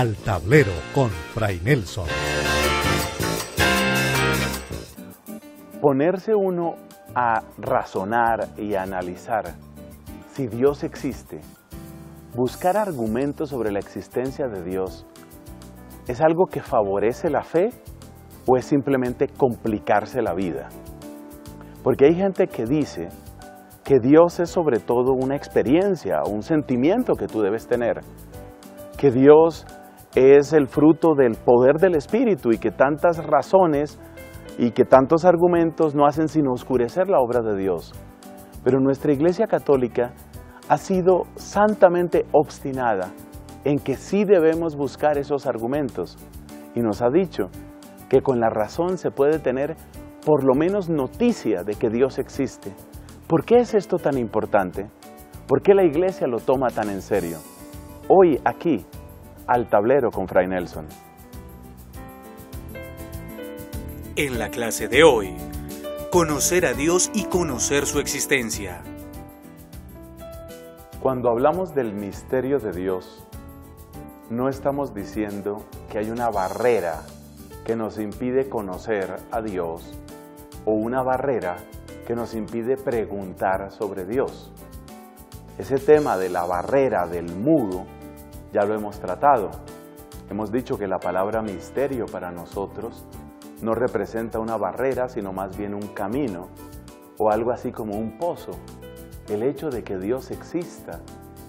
Al Tablero con Fray Nelson. Ponerse uno a razonar y a analizar si Dios existe, buscar argumentos sobre la existencia de Dios, ¿es algo que favorece la fe o es simplemente complicarse la vida? Porque hay gente que dice que Dios es sobre todo una experiencia, un sentimiento que tú debes tener, que Dios es el fruto del poder del Espíritu y que tantas razones y que tantos argumentos no hacen sino oscurecer la obra de Dios. Pero nuestra Iglesia Católica ha sido santamente obstinada en que sí debemos buscar esos argumentos y nos ha dicho que con la razón se puede tener por lo menos noticia de que Dios existe. ¿Por qué es esto tan importante? ¿Por qué la Iglesia lo toma tan en serio? Hoy aquí, Al Tablero con Fray Nelson. En la clase de hoy, conocer a Dios y conocer su existencia. Cuando hablamos del misterio de Dios, no estamos diciendo que hay una barrera que nos impide conocer a Dios o una barrera que nos impide preguntar sobre Dios. Ese tema de la barrera del muro ya lo hemos tratado. Hemos dicho que la palabra misterio para nosotros no representa una barrera, sino más bien un camino o algo así como un pozo. El hecho de que Dios exista,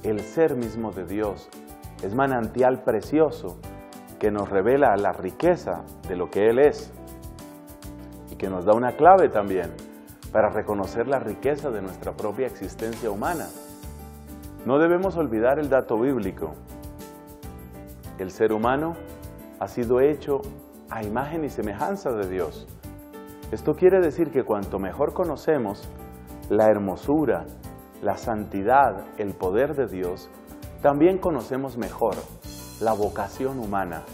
el ser mismo de Dios, es manantial precioso que nos revela la riqueza de lo que Él es y que nos da una clave también para reconocer la riqueza de nuestra propia existencia humana. No debemos olvidar el dato bíblico. El ser humano ha sido hecho a imagen y semejanza de Dios. Esto quiere decir que cuanto mejor conocemos la hermosura, la santidad, el poder de Dios, también conocemos mejor la vocación humana.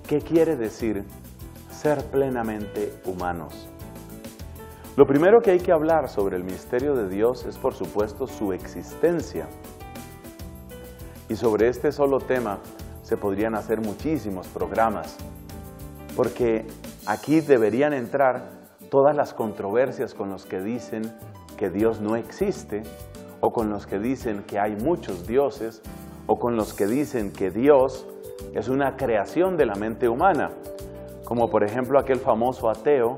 ¿Qué quiere decir ser plenamente humanos? Lo primero que hay que hablar sobre el misterio de Dios es, por supuesto, su existencia. Y sobre este solo tema se podrían hacer muchísimos programas, porque aquí deberían entrar todas las controversias con los que dicen que Dios no existe, o con los que dicen que hay muchos dioses, o con los que dicen que Dios es una creación de la mente humana, como por ejemplo aquel famoso ateo,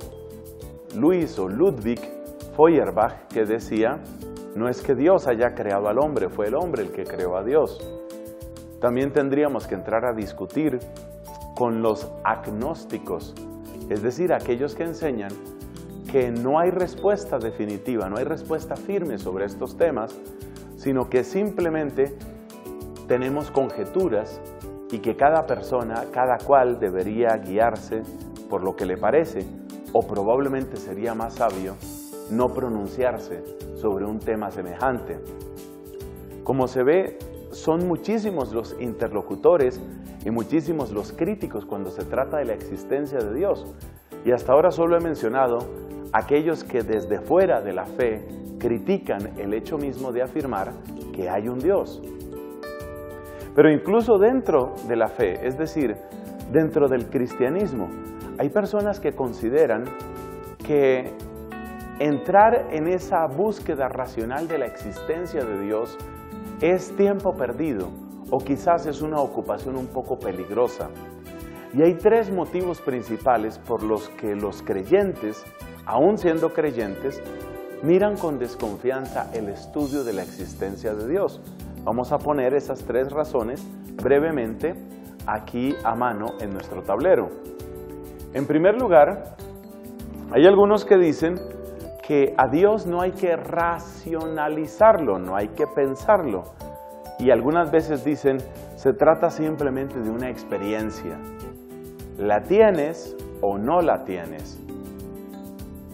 Luis o Ludwig Feuerbach, que decía, no es que Dios haya creado al hombre, fue el hombre el que creó a Dios. También tendríamos que entrar a discutir con los agnósticos, es decir, aquellos que enseñan que no hay respuesta definitiva, no hay respuesta firme sobre estos temas, sino que simplemente tenemos conjeturas y que cada persona, cada cual debería guiarse por lo que le parece, o probablemente sería más sabio no pronunciarse sobre un tema semejante. Como se ve, son muchísimos los interlocutores y muchísimos los críticos cuando se trata de la existencia de Dios. Y hasta ahora solo he mencionado aquellos que desde fuera de la fe critican el hecho mismo de afirmar que hay un Dios. Pero incluso dentro de la fe, es decir, dentro del cristianismo, hay personas que consideran que entrar en esa búsqueda racional de la existencia de Dios es tiempo perdido o quizás es una ocupación un poco peligrosa. Y hay tres motivos principales por los que los creyentes, aún siendo creyentes, miran con desconfianza el estudio de la existencia de Dios. Vamos a poner esas tres razones brevemente aquí a mano en nuestro tablero. En primer lugar, hay algunos que dicen que a Dios no hay que racionalizarlo, no hay que pensarlo. Y algunas veces dicen, se trata simplemente de una experiencia. ¿La tienes o no la tienes?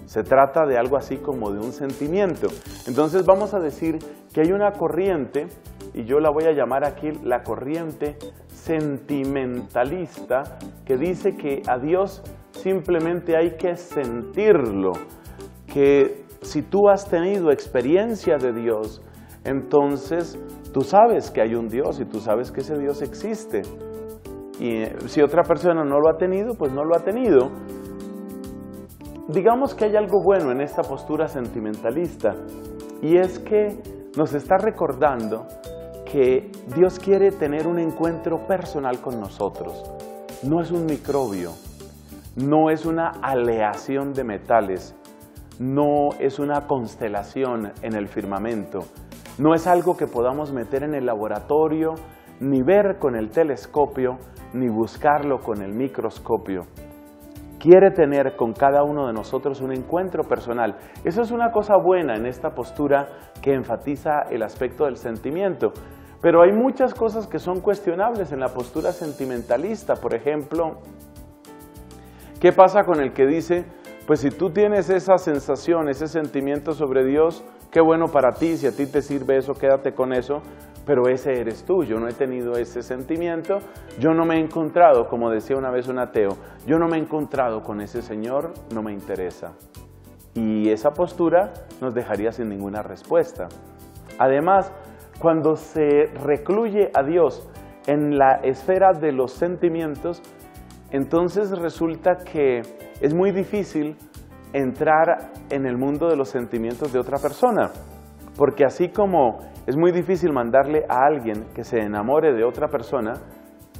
Se trata de algo así como de un sentimiento. Entonces vamos a decir que hay una corriente, y yo la voy a llamar aquí la corriente sentimentalista, que dice que a Dios simplemente hay que sentirlo, que si tú has tenido experiencia de Dios, entonces tú sabes que hay un Dios y tú sabes que ese Dios existe. Y si otra persona no lo ha tenido, pues no lo ha tenido. Digamos que hay algo bueno en esta postura sentimentalista, y es que nos está recordando que Dios quiere tener un encuentro personal con nosotros. No es un microbio, no es una aleación de metales, no es una constelación en el firmamento, no es algo que podamos meter en el laboratorio, ni ver con el telescopio, ni buscarlo con el microscopio. Quiere tener con cada uno de nosotros un encuentro personal. Eso es una cosa buena en esta postura que enfatiza el aspecto del sentimiento. Pero hay muchas cosas que son cuestionables en la postura sentimentalista. Por ejemplo, ¿qué pasa con el que dice, pues si tú tienes esa sensación, ese sentimiento sobre Dios, qué bueno para ti, si a ti te sirve eso, quédate con eso, pero ese eres tú, yo no he tenido ese sentimiento, yo no me he encontrado, como decía una vez un ateo, yo no me he encontrado con ese Señor, no me interesa. Y esa postura nos dejaría sin ninguna respuesta. Además, cuando se recluye a Dios en la esfera de los sentimientos, entonces resulta que es muy difícil entrar en el mundo de los sentimientos de otra persona, porque así como es muy difícil mandarle a alguien que se enamore de otra persona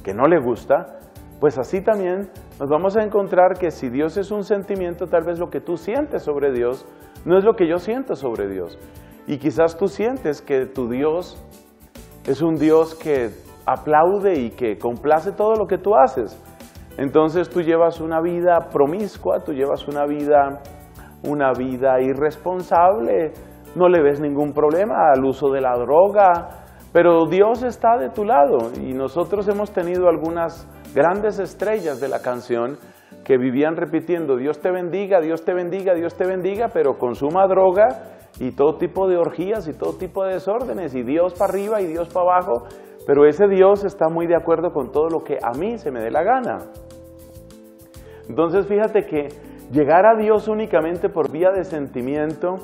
que no le gusta, pues así también nos vamos a encontrar que si Dios es un sentimiento, tal vez lo que tú sientes sobre Dios no es lo que yo siento sobre Dios. Y quizás tú sientes que tu Dios es un Dios que aplaude y que complace todo lo que tú haces. Entonces tú llevas una vida promiscua, tú llevas una vida irresponsable, no le ves ningún problema al uso de la droga, pero Dios está de tu lado. Y nosotros hemos tenido algunas grandes estrellas de la canción que vivían repitiendo Dios te bendiga, Dios te bendiga, Dios te bendiga, pero consuma droga y todo tipo de orgías y todo tipo de desórdenes, y Dios para arriba y Dios para abajo, pero ese Dios está muy de acuerdo con todo lo que a mí se me dé la gana. Entonces fíjate que llegar a Dios únicamente por vía de sentimiento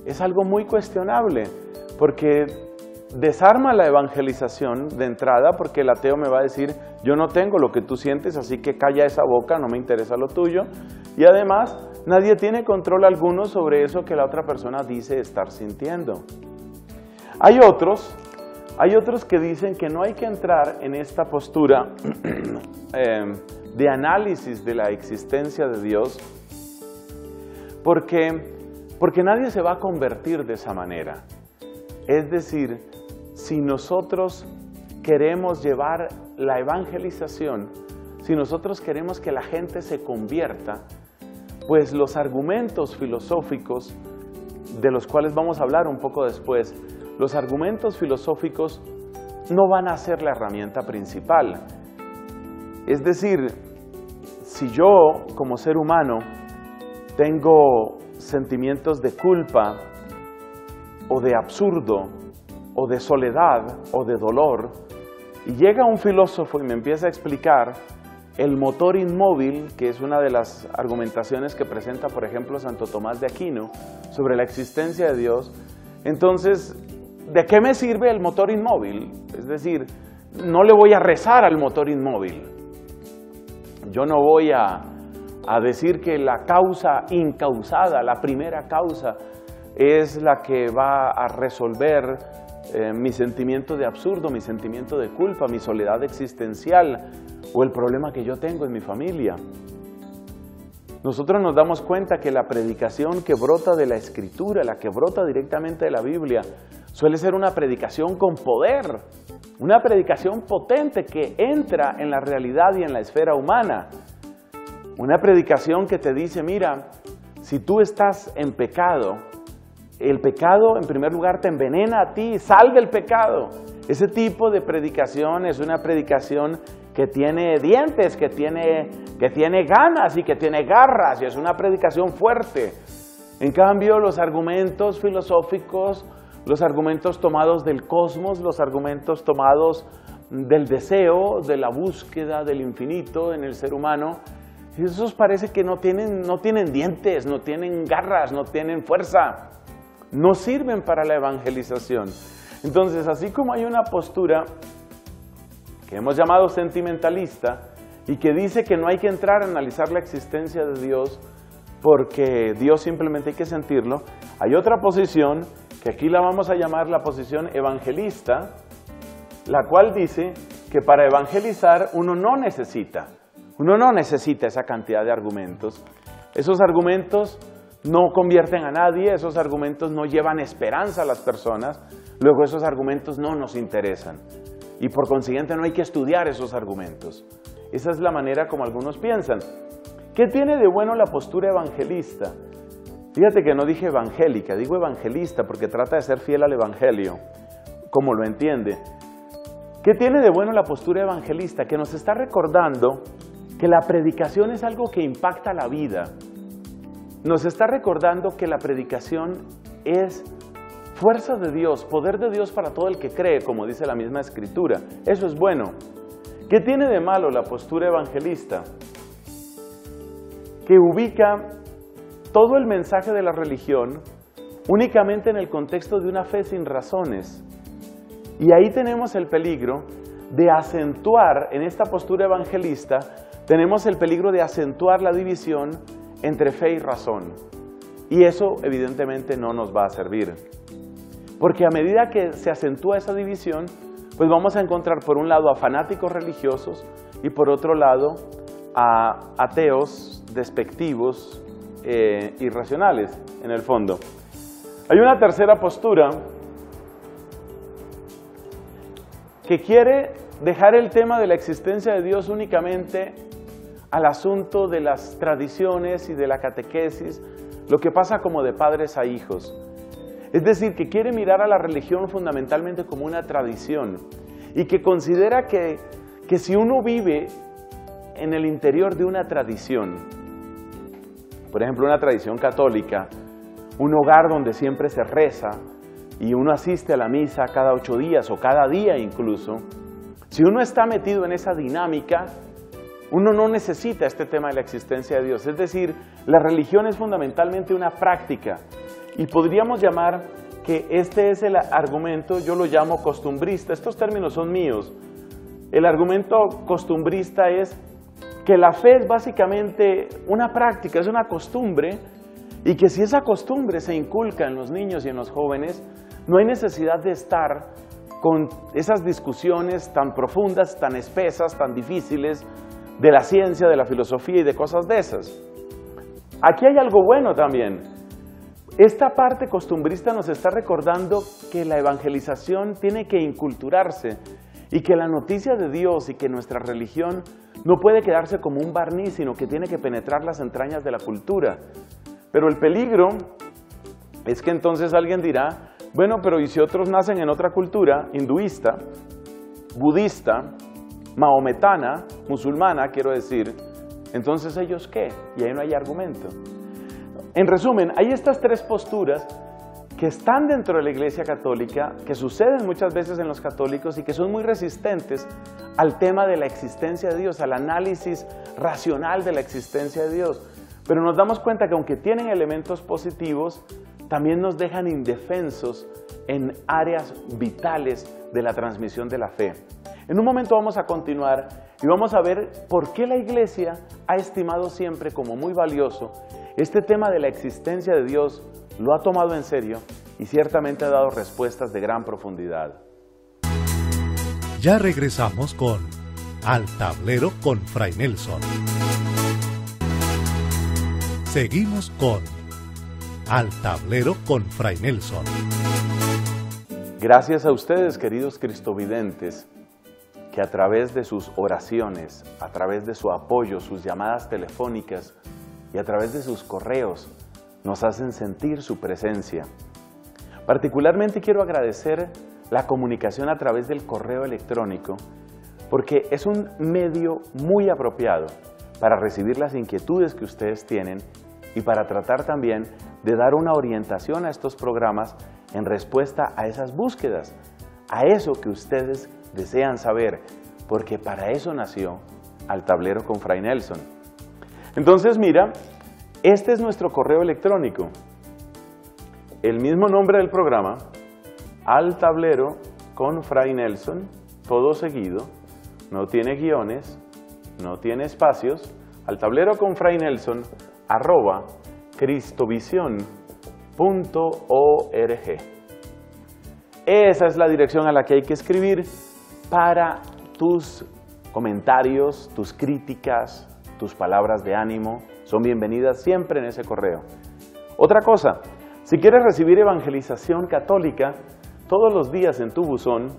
es algo muy cuestionable, porque desarma la evangelización de entrada, porque el ateo me va a decir, yo no tengo lo que tú sientes, así que calla esa boca, no me interesa lo tuyo. Y además, nadie tiene control alguno sobre eso que la otra persona dice estar sintiendo. Hay otros que dicen que no hay que entrar en esta postura de análisis de la existencia de Dios, porque nadie se va a convertir de esa manera. Es decir, si nosotros queremos llevar la evangelización, si nosotros queremos que la gente se convierta, pues los argumentos filosóficos, de los cuales vamos a hablar un poco después, los argumentos filosóficos no van a ser la herramienta principal. Es decir, si yo como ser humano tengo sentimientos de culpa, o de absurdo, o de soledad, o de dolor, y llega un filósofo y me empieza a explicar el motor inmóvil, que es una de las argumentaciones que presenta, por ejemplo, Santo Tomás de Aquino, sobre la existencia de Dios, entonces, ¿de qué me sirve el motor inmóvil? Es decir, no le voy a rezar al motor inmóvil. Yo no voy a decir que la causa incausada, la primera causa, es la que va a resolver mi sentimiento de absurdo, mi sentimiento de culpa, mi soledad existencial o el problema que yo tengo en mi familia. Nosotros nos damos cuenta que la predicación que brota de la Escritura, la que brota directamente de la Biblia, suele ser una predicación con poder, una predicación potente que entra en la realidad y en la esfera humana. Una predicación que te dice, mira, si tú estás en pecado, el pecado en primer lugar te envenena a ti, sal del pecado. Ese tipo de predicación es una predicación que tiene dientes, que tiene ganas y que tiene garras, y es una predicación fuerte. En cambio, los argumentos filosóficos, los argumentos tomados del cosmos, los argumentos tomados del deseo, de la búsqueda del infinito en el ser humano, esos parece que no tienen dientes, no tienen garras, no tienen fuerza, no sirven para la evangelización. Entonces, así como hay una postura que hemos llamado sentimentalista y que dice que no hay que entrar a analizar la existencia de Dios porque Dios simplemente hay que sentirlo. Hay otra posición que aquí la vamos a llamar la posición evangelista, la cual dice que para evangelizar uno no necesita esa cantidad de argumentos. Esos argumentos no convierten a nadie, esos argumentos no llevan esperanza a las personas, luego esos argumentos no nos interesan y por consiguiente no hay que estudiar esos argumentos. Esa es la manera como algunos piensan. ¿Qué tiene de bueno la postura evangelista? Fíjate que no dije evangélica, digo evangelista porque trata de ser fiel al evangelio, como lo entiende. ¿Qué tiene de bueno la postura evangelista? Que nos está recordando que la predicación es algo que impacta la vida. Nos está recordando que la predicación es fuerza de Dios, poder de Dios para todo el que cree, como dice la misma Escritura. Eso es bueno. ¿Qué tiene de malo la postura evangelista? Que ubica todo el mensaje de la religión únicamente en el contexto de una fe sin razones. Y ahí tenemos el peligro de acentuar, en esta postura evangelista, tenemos el peligro de acentuar la división entre fe y razón. Y eso evidentemente no nos va a servir. Porque a medida que se acentúa esa división, pues vamos a encontrar por un lado a fanáticos religiosos y por otro lado a ateos despectivos, irracionales en el fondo. Hay una tercera postura que quiere dejar el tema de la existencia de Dios únicamente al asunto de las tradiciones y de la catequesis, lo que pasa como de padres a hijos. Es decir, que quiere mirar a la religión fundamentalmente como una tradición y que considera que si uno vive en el interior de una tradición, por ejemplo una tradición católica, un hogar donde siempre se reza y uno asiste a la misa cada 8 días o cada día incluso, si uno está metido en esa dinámica, uno no necesita este tema de la existencia de Dios. Es decir, la religión es fundamentalmente una práctica y podríamos llamar que este es el argumento, yo lo llamo costumbrista, estos términos son míos. El argumento costumbrista es que la fe es básicamente una práctica, es una costumbre, y que si esa costumbre se inculca en los niños y en los jóvenes, no hay necesidad de estar con esas discusiones tan profundas, tan espesas, tan difíciles de la ciencia, de la filosofía y de cosas de esas. Aquí hay algo bueno también. Esta parte costumbrista nos está recordando que la evangelización tiene que inculturarse y que la noticia de Dios y que nuestra religión no puede quedarse como un barniz, sino que tiene que penetrar las entrañas de la cultura. Pero el peligro es que entonces alguien dirá, bueno, pero ¿y si otros nacen en otra cultura, hinduista, budista, mahometana, musulmana, quiero decir, entonces ¿ellos qué? Y ahí no hay argumento. En resumen, hay estas tres posturas que están dentro de la Iglesia Católica, que suceden muchas veces en los católicos y que son muy resistentes al tema de la existencia de Dios, al análisis racional de la existencia de Dios. Pero nos damos cuenta que aunque tienen elementos positivos, también nos dejan indefensos en áreas vitales de la transmisión de la fe. En un momento vamos a continuar y vamos a ver por qué la Iglesia ha estimado siempre como muy valioso este tema de la existencia de Dios, lo ha tomado en serio y ciertamente ha dado respuestas de gran profundidad. Ya regresamos con Al Tablero con Fray Nelson. Seguimos con Al Tablero con Fray Nelson. Gracias a ustedes, queridos cristovidentes, que a través de sus oraciones, a través de su apoyo, sus llamadas telefónicas y a través de sus correos, nos hacen sentir su presencia. Particularmente quiero agradecer la comunicación a través del correo electrónico, porque es un medio muy apropiado para recibir las inquietudes que ustedes tienen y para tratar también de dar una orientación a estos programas en respuesta a esas búsquedas, a eso que ustedes desean saber, porque para eso nació Al Tablero con Fray Nelson. Entonces mira, este es nuestro correo electrónico, el mismo nombre del programa, Al Tablero con Fray Nelson, todo seguido, no tiene guiones, no tiene espacios, altableroconfraynelson @cristovision.org. Esa es la dirección a la que hay que escribir para tus comentarios, tus críticas, tus palabras de ánimo. Son bienvenidas siempre en ese correo. Otra cosa, si quieres recibir evangelización católica todos los días en tu buzón,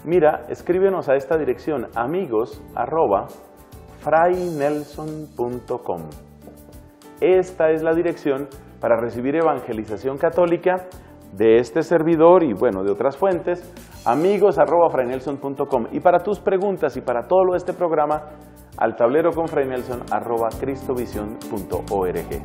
mira, escríbenos a esta dirección, amigos@fraynelson.com. Esta es la dirección para recibir evangelización católica de este servidor y bueno, de otras fuentes, amigos@fraynelson.com. Y para tus preguntas y para todo lo de este programa, altableroconfraynelson@cristovision.org.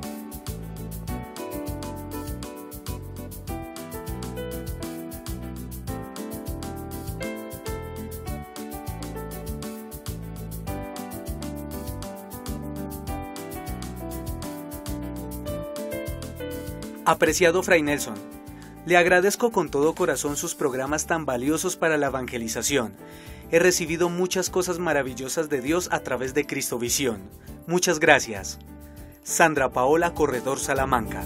Apreciado Fray Nelson, le agradezco con todo corazón sus programas tan valiosos para la evangelización. He recibido muchas cosas maravillosas de Dios a través de Cristovisión. Muchas gracias. Sandra Paola Corredor Salamanca.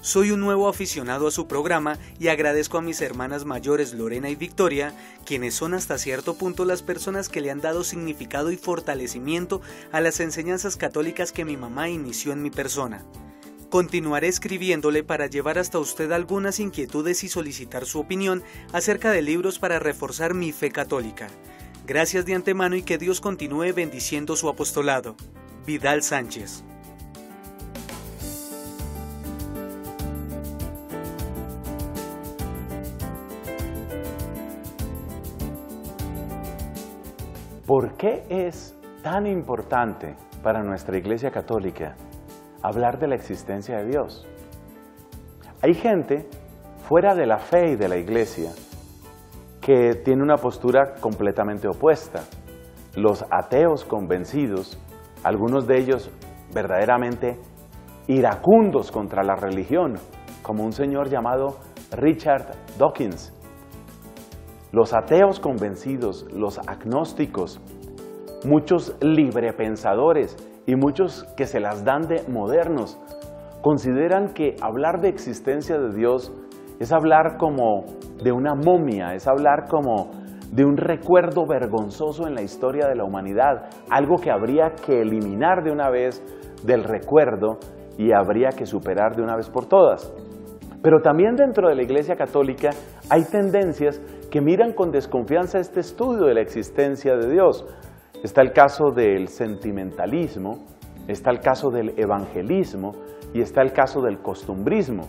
Soy un nuevo aficionado a su programa y agradezco a mis hermanas mayores Lorena y Victoria, quienes son hasta cierto punto las personas que le han dado significado y fortalecimiento a las enseñanzas católicas que mi mamá inició en mi persona. Continuaré escribiéndole para llevar hasta usted algunas inquietudes y solicitar su opinión acerca de libros para reforzar mi fe católica. Gracias de antemano y que Dios continúe bendiciendo su apostolado. Vidal Sánchez. ¿Por qué es tan importante para nuestra Iglesia Católica hablar de la existencia de Dios? Hay gente fuera de la fe y de la Iglesia que tiene una postura completamente opuesta. Los ateos convencidos, algunos de ellos verdaderamente iracundos contra la religión, como un señor llamado Richard Dawkins. Los ateos convencidos, los agnósticos, muchos librepensadores y muchos que se las dan de modernos, consideran que hablar de existencia de Dios es hablar como de una momia, es hablar como de un recuerdo vergonzoso en la historia de la humanidad, algo que habría que eliminar de una vez del recuerdo y habría que superar de una vez por todas. Pero también dentro de la Iglesia Católica hay tendencias que miran con desconfianza este estudio de la existencia de Dios. Está el caso del sentimentalismo, está el caso del evangelismo y está el caso del costumbrismo.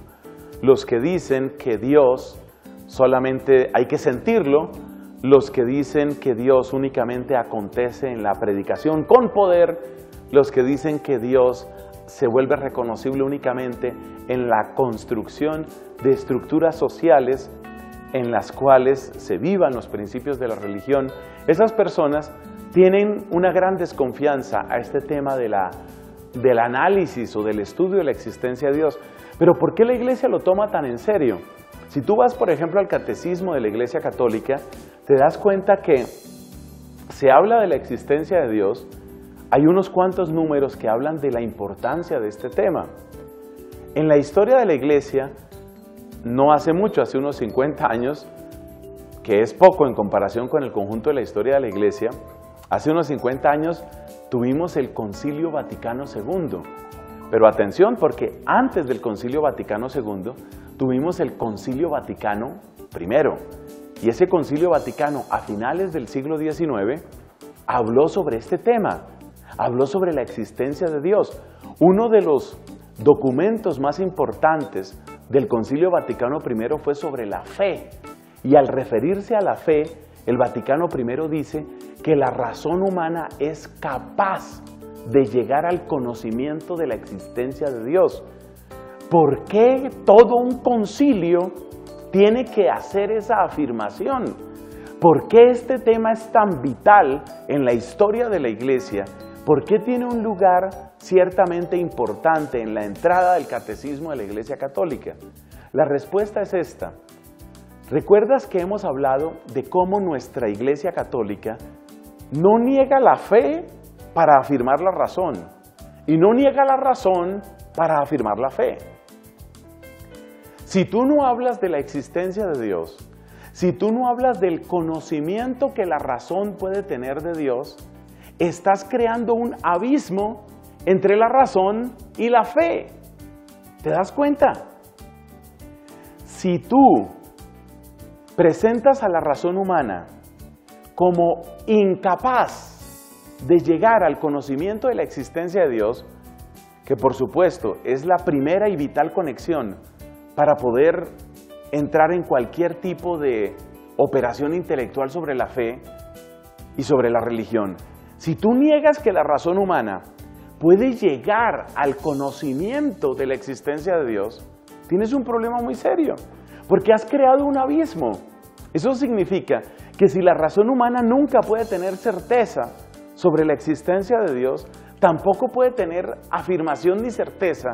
Los que dicen que Dios solamente hay que sentirlo, los que dicen que Dios únicamente acontece en la predicación con poder, los que dicen que Dios se vuelve reconocible únicamente en la construcción de estructuras sociales en las cuales se vivan los principios de la religión. Esas personas tienen una gran desconfianza a este tema del análisis o del estudio de la existencia de Dios. Pero ¿por qué la Iglesia lo toma tan en serio? Si tú vas, por ejemplo, al Catecismo de la Iglesia Católica, te das cuenta que se habla de la existencia de Dios. Hay unos cuantos números que hablan de la importancia de este tema. En la historia de la Iglesia, no hace mucho, hace unos 50 años, que es poco en comparación con el conjunto de la historia de la Iglesia, hace unos 50 años tuvimos el Concilio Vaticano II. Pero atención, porque antes del Concilio Vaticano II tuvimos el Concilio Vaticano I. Y ese Concilio Vaticano a finales del siglo XIX habló sobre este tema. Habló sobre la existencia de Dios. Uno de los documentos más importantes del Concilio Vaticano I fue sobre la fe. Y al referirse a la fe, el Vaticano I dice que la razón humana es capaz de llegar al conocimiento de la existencia de Dios. ¿Por qué todo un concilio tiene que hacer esa afirmación? ¿Por qué este tema es tan vital en la historia de la Iglesia? ¿Por qué tiene un lugar ciertamente importante en la entrada del Catecismo de la Iglesia Católica? La respuesta es esta. ¿Recuerdas que hemos hablado de cómo nuestra Iglesia Católica no niega la fe para afirmar la razón y no niega la razón para afirmar la fe? Si tú no hablas de la existencia de Dios, si tú no hablas del conocimiento que la razón puede tener de Dios, estás creando un abismo entre la razón y la fe. ¿Te das cuenta? Si tú presentas a la razón humana como incapaz de llegar al conocimiento de la existencia de Dios, que por supuesto es la primera y vital conexión para poder entrar en cualquier tipo de operación intelectual sobre la fe y sobre la religión. Si tú niegas que la razón humana puede llegar al conocimiento de la existencia de Dios, tienes un problema muy serio, porque has creado un abismo. Eso significa que si la razón humana nunca puede tener certeza sobre la existencia de Dios, tampoco puede tener afirmación ni certeza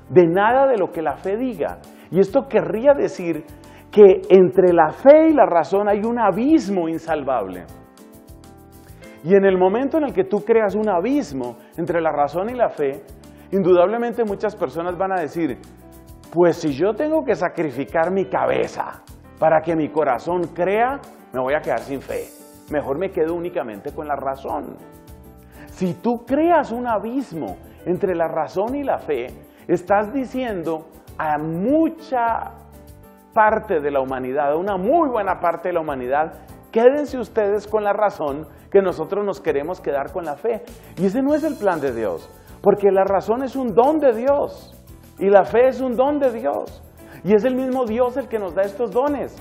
de nada de lo que la fe diga. Y esto querría decir que entre la fe y la razón hay un abismo insalvable. Y en el momento en el que tú creas un abismo entre la razón y la fe, indudablemente muchas personas van a decir, pues si yo tengo que sacrificar mi cabeza para que mi corazón crea, me voy a quedar sin fe. Mejor me quedo únicamente con la razón. Si tú creas un abismo entre la razón y la fe, estás diciendo a mucha parte de la humanidad, a una muy buena parte de la humanidad, quédense ustedes con la razón, que nosotros nos queremos quedar con la fe. Y ese no es el plan de Dios, porque la razón es un don de Dios y la fe es un don de Dios. Y es el mismo Dios el que nos da estos dones.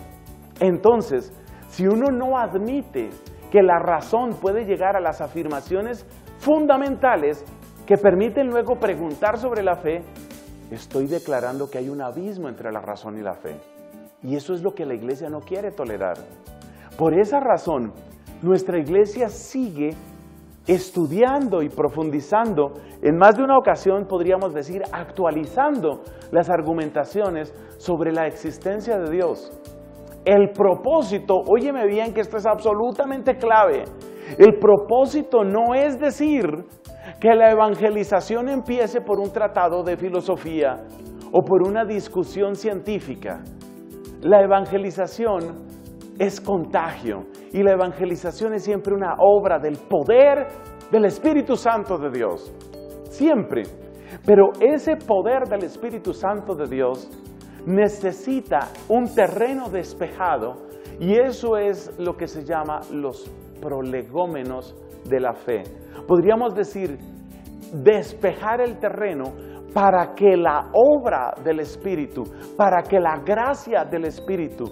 Entonces, si uno no admite que la razón puede llegar a las afirmaciones fundamentales que permiten luego preguntar sobre la fe, estoy declarando que hay un abismo entre la razón y la fe. Y eso es lo que la Iglesia no quiere tolerar. Por esa razón, nuestra Iglesia sigue estudiando y profundizando, en más de una ocasión podríamos decir actualizando las argumentaciones sobre la existencia de Dios. El propósito, óyeme bien que esto es absolutamente clave, el propósito no es decir que la evangelización empiece por un tratado de filosofía o por una discusión científica. La evangelización es contagio y la evangelización es siempre una obra del poder del Espíritu Santo de Dios. Siempre. Pero ese poder del Espíritu Santo de Dios necesita un terreno despejado y eso es lo que se llama los prolegómenos de la fe. Podríamos decir, despejar el terreno para que la obra del Espíritu, para que la gracia del Espíritu,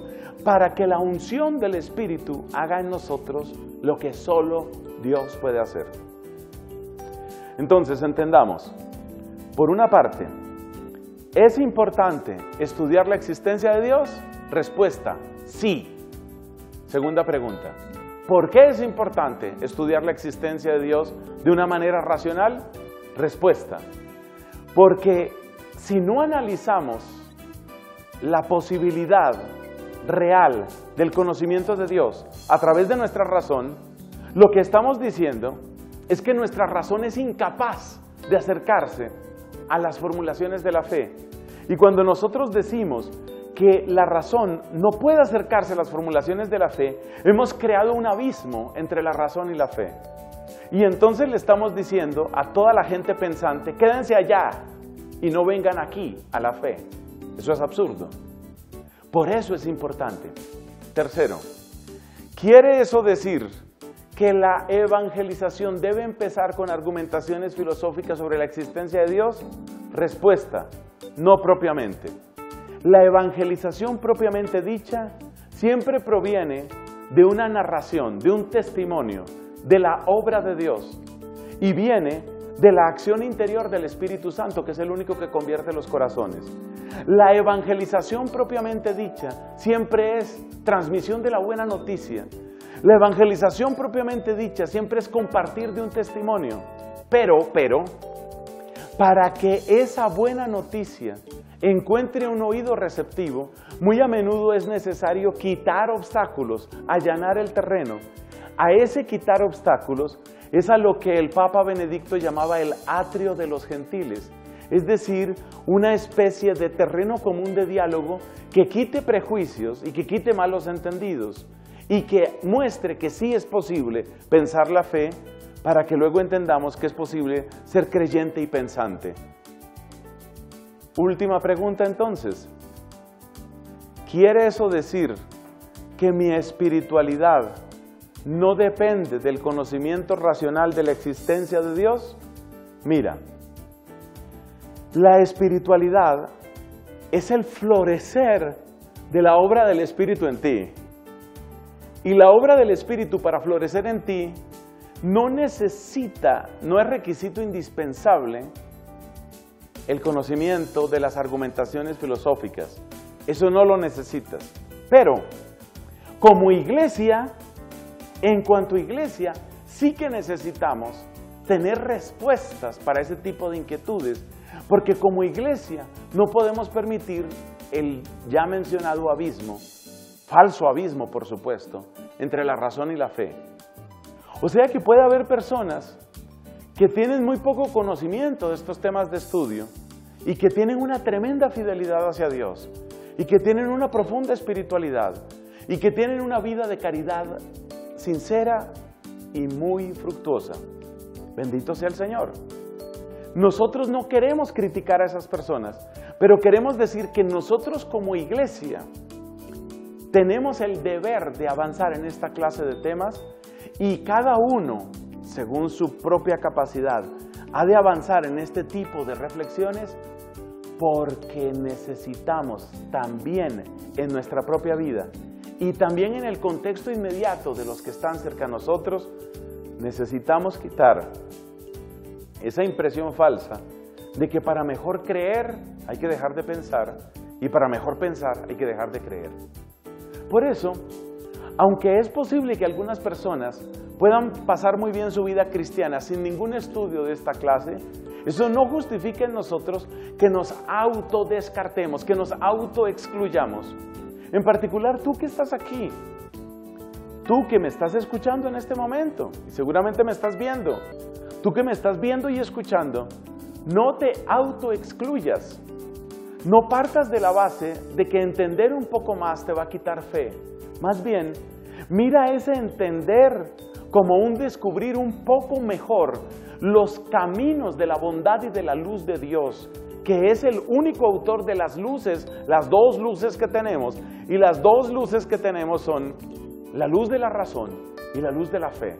para que la unción del Espíritu haga en nosotros lo que solo Dios puede hacer. Entonces, entendamos, por una parte, ¿es importante estudiar la existencia de Dios? Respuesta, sí. Segunda pregunta, ¿por qué es importante estudiar la existencia de Dios de una manera racional? Respuesta, porque si no analizamos la posibilidad real del conocimiento de Dios a través de nuestra razón, lo que estamos diciendo es que nuestra razón es incapaz de acercarse a las formulaciones de la fe. Y cuando nosotros decimos que la razón no puede acercarse a las formulaciones de la fe, hemos creado un abismo entre la razón y la fe. Y entonces le estamos diciendo a toda la gente pensante, quédense allá y no vengan aquí a la fe. Eso es absurdo. Por eso es importante. Tercero, ¿quiere eso decir que la evangelización debe empezar con argumentaciones filosóficas sobre la existencia de Dios? Respuesta, no propiamente. La evangelización propiamente dicha siempre proviene de una narración, de un testimonio, de la obra de Dios y viene de la acción interior del Espíritu Santo, que es el único que convierte los corazones. La evangelización propiamente dicha siempre es transmisión de la buena noticia. La evangelización propiamente dicha siempre es compartir de un testimonio. Pero, Para que esa buena noticia encuentre un oído receptivo, muy a menudo es necesario quitar obstáculos, allanar el terreno. A ese quitar obstáculos es a lo que el Papa Benedicto llamaba el atrio de los gentiles, es decir, una especie de terreno común de diálogo que quite prejuicios y que quite malos entendidos y que muestre que sí es posible pensar la fe para que luego entendamos que es posible ser creyente y pensante. Última pregunta entonces. ¿Quiere eso decir que mi espiritualidad no depende del conocimiento racional de la existencia de Dios? Mira, la espiritualidad es el florecer de la obra del Espíritu en ti. Y la obra del Espíritu para florecer en ti no es requisito indispensable el conocimiento de las argumentaciones filosóficas. Eso no lo necesitas. Pero, como iglesia, en cuanto a iglesia, sí que necesitamos tener respuestas para ese tipo de inquietudes, porque como iglesia no podemos permitir el ya mencionado abismo, falso abismo por supuesto, entre la razón y la fe. O sea que puede haber personas que tienen muy poco conocimiento de estos temas de estudio y que tienen una tremenda fidelidad hacia Dios y que tienen una profunda espiritualidad y que tienen una vida de caridad sincera y muy fructuosa. Bendito sea el Señor. Nosotros no queremos criticar a esas personas, pero queremos decir que nosotros como iglesia tenemos el deber de avanzar en esta clase de temas y cada uno, según su propia capacidad, ha de avanzar en este tipo de reflexiones porque necesitamos también en nuestra propia vida y también en el contexto inmediato de los que están cerca a nosotros, necesitamos quitar esa impresión falsa de que para mejor creer hay que dejar de pensar y para mejor pensar hay que dejar de creer. Por eso, aunque es posible que algunas personas puedan pasar muy bien su vida cristiana sin ningún estudio de esta clase, eso no justifica en nosotros que nos autodescartemos, que nos autoexcluyamos. En particular, tú que estás aquí, tú que me estás escuchando en este momento, y seguramente me estás viendo, tú que me estás viendo y escuchando, no te autoexcluyas. No partas de la base de que entender un poco más te va a quitar fe. Más bien, mira ese entender como un descubrir un poco mejor los caminos de la bondad y de la luz de Dios, que es el único autor de las luces, las dos luces que tenemos. Y las dos luces que tenemos son la luz de la razón y la luz de la fe.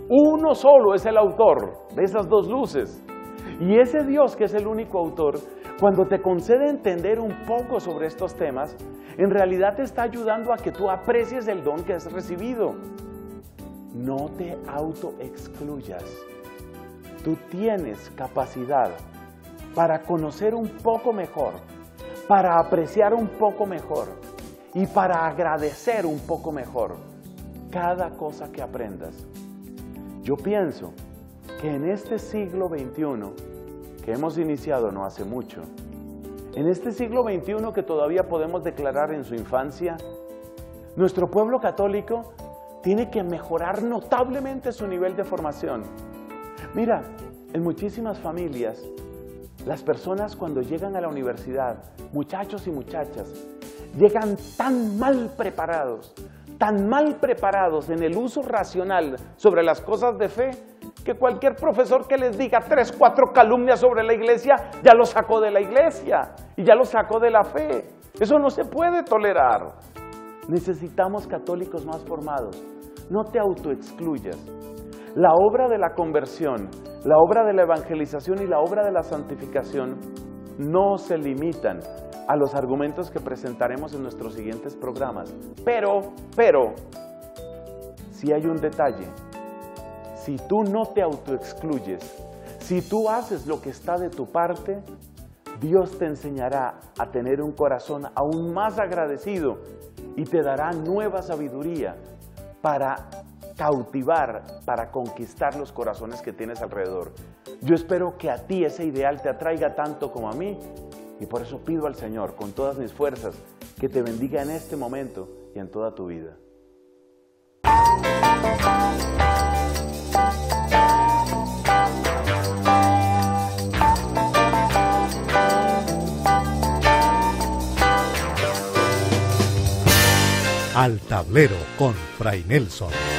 Uno solo es el autor de esas dos luces. Y ese Dios que es el único autor, cuando te concede entender un poco sobre estos temas, en realidad te está ayudando a que tú aprecies el don que has recibido. No te autoexcluyas. Tú tienes capacidad para conocer un poco mejor, para apreciar un poco mejor y para agradecer un poco mejor cada cosa que aprendas. Yo pienso que en este siglo XXI, que hemos iniciado no hace mucho, en este siglo XXI que todavía podemos declarar en su infancia, nuestro pueblo católico tiene que mejorar notablemente su nivel de formación. Mira, en muchísimas familias, las personas cuando llegan a la universidad, muchachos y muchachas, llegan tan mal preparados en el uso racional sobre las cosas de fe, que cualquier profesor que les diga 3, 4 calumnias sobre la iglesia, ya lo sacó de la iglesia y ya lo sacó de la fe. Eso no se puede tolerar. Necesitamos católicos más formados. No te autoexcluyas. La obra de la conversión, la obra de la evangelización y la obra de la santificación no se limitan a los argumentos que presentaremos en nuestros siguientes programas. Pero, si hay un detalle. Si tú no te autoexcluyes, si tú haces lo que está de tu parte, Dios te enseñará a tener un corazón aún más agradecido y te dará nueva sabiduría para cautivar, para conquistar los corazones que tienes alrededor. Yo espero que a ti ese ideal te atraiga tanto como a mí, y por eso pido al Señor con todas mis fuerzas que te bendiga en este momento y en toda tu vida. Al Tablero con Fray Nelson.